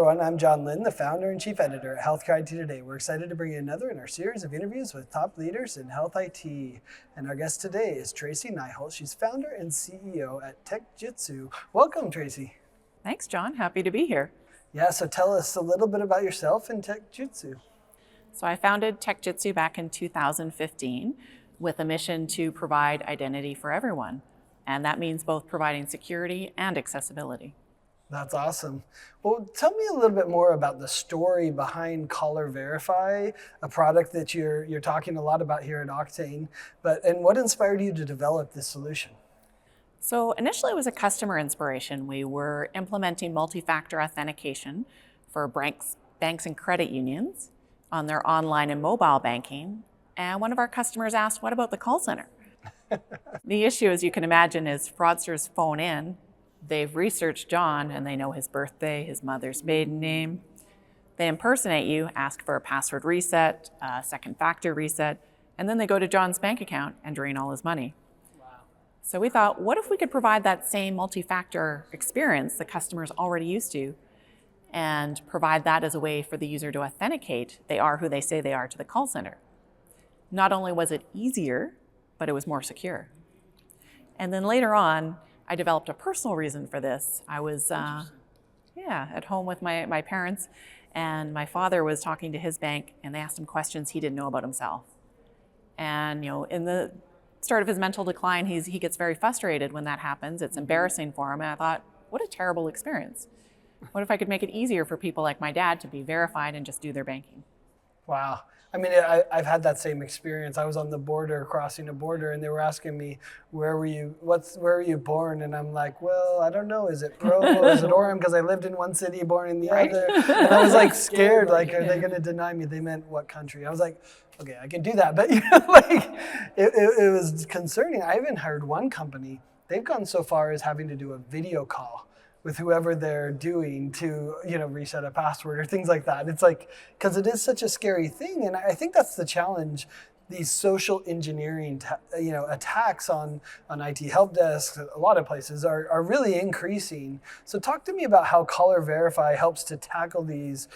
everyone. I'm John Lynn, the founder and chief editor at Healthcare IT Today. We're excited to bring you another in our series of interviews with top leaders in health IT. And our guest today is Tracey Nyholt. She's founder and CEO at TechJutsu. Welcome, Tracey. Thanks, John. Happy to be here. Yeah, so tell us a little bit about yourself and TechJutsu. So I founded TechJutsu back in 2015 with a mission to provide identity for everyone. And that means both providing security and accessibility. That's awesome. Well, tell me a little bit more about the story behind Caller Verify, a product that you're talking a lot about here at Oktane, and what inspired you to develop this solution? So initially it was a customer inspiration. We were implementing multi-factor authentication for banks and credit unions on their online and mobile banking. And one of our customers asked, what about the call center? The issue, as you can imagine, is fraudsters phone in. They've researched John and they know his birthday, his mother's maiden name. They impersonate you, ask for a password reset, a second factor reset, and then they go to John's bank account and drain all his money. Wow. So we thought, what if we could provide that same multi-factor experience the customer's already used to and provide that as a way for the user to authenticate they are who they say they are to the call center. Not only was it easier, but it was more secure. And then later on, I developed a personal reason for this. I was at home with my parents, and my father was talking to his bank, and they asked him questions he didn't know about himself. And in the start of his mental decline, he gets very frustrated when that happens. It's embarrassing for him, and I thought, what a terrible experience. What if I could make it easier for people like my dad to be verified and just do their banking? Wow. I mean, I've had that same experience. I was on the border, crossing a border, and they were asking me, where were you born? And I'm like, well, I don't know. Is it Pro or is it Orem? Because I lived in one city, born in the other. And I was like scared, like, are they going to deny me? They meant what country? I was like, okay, I can do that. But it was concerning. I even heard one company, they've gone so far as having to do a video call with whoever they're doing to, reset a password or things like that. It's like, because it is such a scary thing. And I think that's the challenge. These social engineering, attacks on IT help desks, a lot of places are really increasing. So talk to me about how Caller Verify helps to tackle these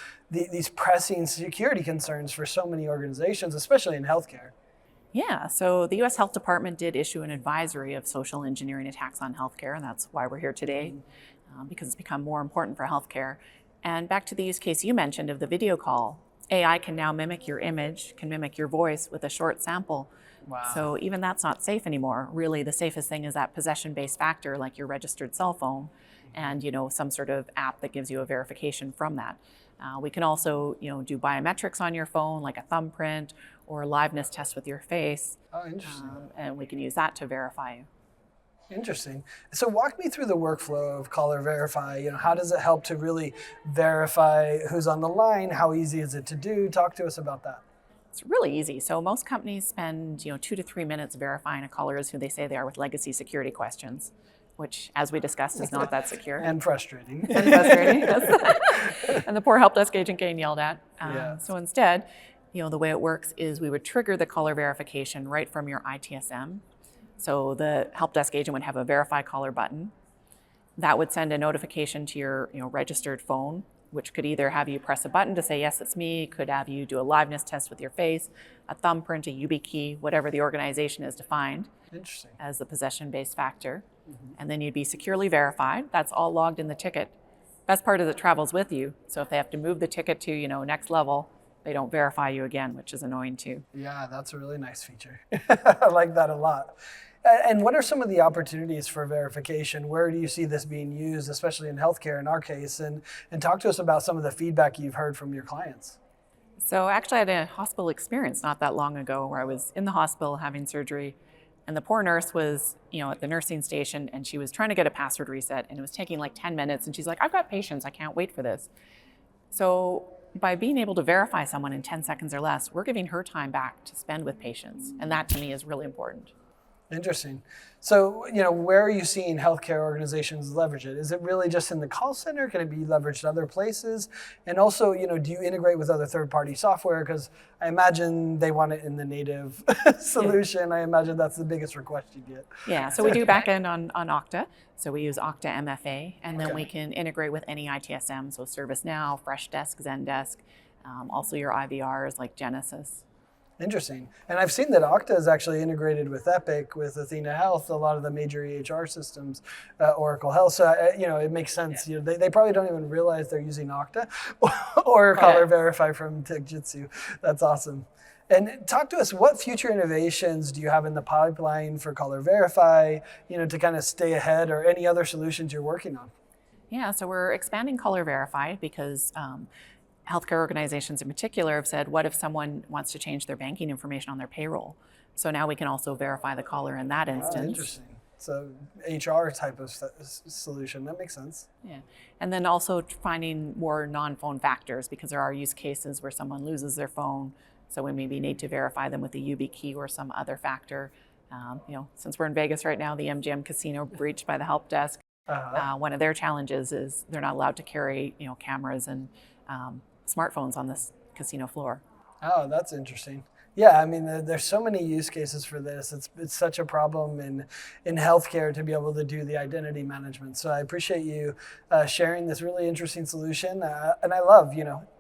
pressing security concerns for so many organizations, especially in healthcare. Yeah, so the U.S. Health Department did issue an advisory of social engineering attacks on healthcare, and that's why we're here today. Because it's become more important for healthcare. And back to the use case you mentioned of the video call, AI can now mimic your image, can mimic your voice with a short sample. Wow. So even that's not safe anymore. Really, the safest thing is that possession-based factor, like your registered cell phone, and some sort of app that gives you a verification from that. We can also do biometrics on your phone, like a thumbprint or a liveness test with your face. Oh, interesting. And we can use that to verify you. Interesting. So walk me through the workflow of Caller Verify. How does it help to really verify who's on the line? How easy is it to do? Talk to us about that. It's really easy. So most companies spend 2 to 3 minutes verifying a caller is who they say they are with legacy security questions, which, as we discussed, is not that secure. And frustrating. Yes. And the poor help desk agent getting yelled at. Yeah. So instead, the way it works is we would trigger the caller verification right from your ITSM. So the help desk agent would have a verify caller button. That would send a notification to your registered phone, which could either have you press a button to say, yes, it's me, could have you do a liveness test with your face, a thumbprint, a YubiKey, whatever the organization has defined as the possession-based factor. Mm-hmm. And then you'd be securely verified. That's all logged in the ticket. Best part is it travels with you. So if they have to move the ticket to, next level, they don't verify you again, which is annoying too. Yeah, that's a really nice feature. I like that a lot. And what are some of the opportunities for verification? Where do you see this being used, especially in healthcare in our case? And talk to us about some of the feedback you've heard from your clients. So actually I had a hospital experience not that long ago where I was in the hospital having surgery, and the poor nurse was, at the nursing station, and she was trying to get a password reset, and it was taking like 10 minutes, and she's like, I've got patients, I can't wait for this. So by being able to verify someone in 10 seconds or less, we're giving her time back to spend with patients, and that to me is really important. Interesting. So, where are you seeing healthcare organizations leverage it? Is it really just in the call center? Can it be leveraged other places? And also, do you integrate with other third-party software? Because I imagine they want it in the native solution. I imagine that's the biggest request you get. Yeah, so we do backend on Okta. So we use Okta MFA, and then we can integrate with any ITSM, so ServiceNow, Freshdesk, Zendesk, also your IVRs like Genesys. Interesting. And I've seen that Okta is actually integrated with Epic, with Athena Health, a lot of the major EHR systems, Oracle Health. So, it makes sense. Yeah. They probably don't even realize they're using Okta or Caller Verify from TechJutsu. That's awesome. And talk to us, what future innovations do you have in the pipeline for Caller Verify, to kind of stay ahead, or any other solutions you're working on? Yeah, so we're expanding Caller Verify because healthcare organizations in particular have said, what if someone wants to change their banking information on their payroll? So now we can also verify the caller in that instance. Interesting. So HR type of solution, that makes sense. Yeah, and then also finding more non-phone factors, because there are use cases where someone loses their phone, so we maybe need to verify them with a YubiKey or some other factor. Since we're in Vegas right now, the MGM casino breached by the help desk. One of their challenges is they're not allowed to carry cameras and smartphones on this casino floor. Oh, that's interesting. Yeah, I mean, there's so many use cases for this. It's such a problem in healthcare to be able to do the identity management. So I appreciate you sharing this really interesting solution. And I love,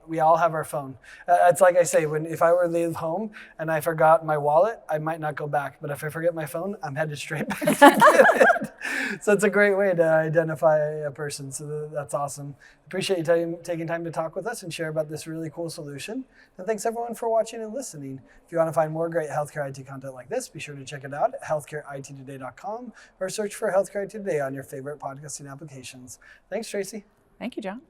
we all have our phone. It's like I say, if I were to leave home and I forgot my wallet, I might not go back. But if I forget my phone, I'm headed straight back to get it. So it's a great way to identify a person. So that's awesome. Appreciate you taking time to talk with us and share about this really cool solution. And thanks everyone for watching and listening. If you want to find more great healthcare IT content like this, be sure to check it out at healthcareittoday.com or search for Healthcare IT Today on your favorite podcasting applications. Thanks, Tracey. Thank you, John.